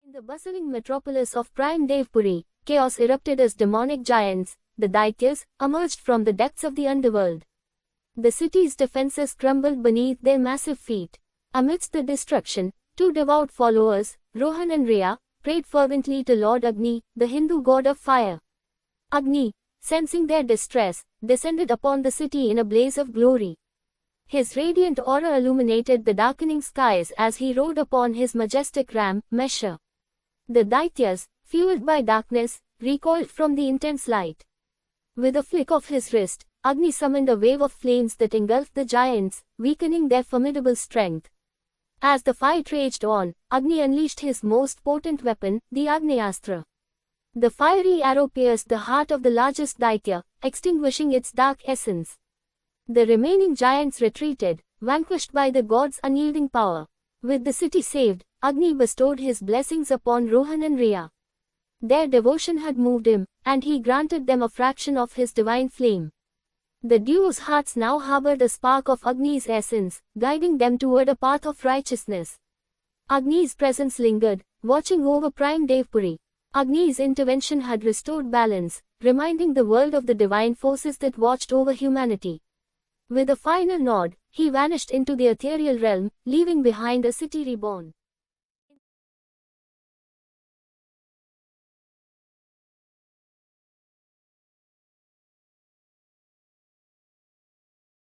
In the bustling metropolis of Prime Devpuri, chaos erupted as demonic giants, the Daityas, emerged from the depths of the underworld. The city's defenses crumbled beneath their massive feet. Amidst the destruction, two devout followers, Rohan and Rhea, prayed fervently to Lord Agni, the Hindu god of fire. Agni, sensing their distress, descended upon the city in a blaze of glory. His radiant aura illuminated the darkening skies as he rode upon his majestic ram, Mesha. The Daityas, fueled by darkness, recoiled from the intense light. With a flick of his wrist, Agni summoned a wave of flames that engulfed the giants, weakening their formidable strength. As the fight raged on, Agni unleashed his most potent weapon, the Agnyastra. The fiery arrow pierced the heart of the largest Daitya, extinguishing its dark essence. The remaining giants retreated, vanquished by the god's unyielding power. With the city saved, Agni bestowed his blessings upon Rohan and Rhea. Their devotion had moved him, and he granted them a fraction of his divine flame. The duo's hearts now harbored a spark of Agni's essence, guiding them toward a path of righteousness. Agni's presence lingered, watching over Prime Devpuri. Agni's intervention had restored balance, reminding the world of the divine forces that watched over humanity. With a final nod, he vanished into the ethereal realm, leaving behind a city reborn.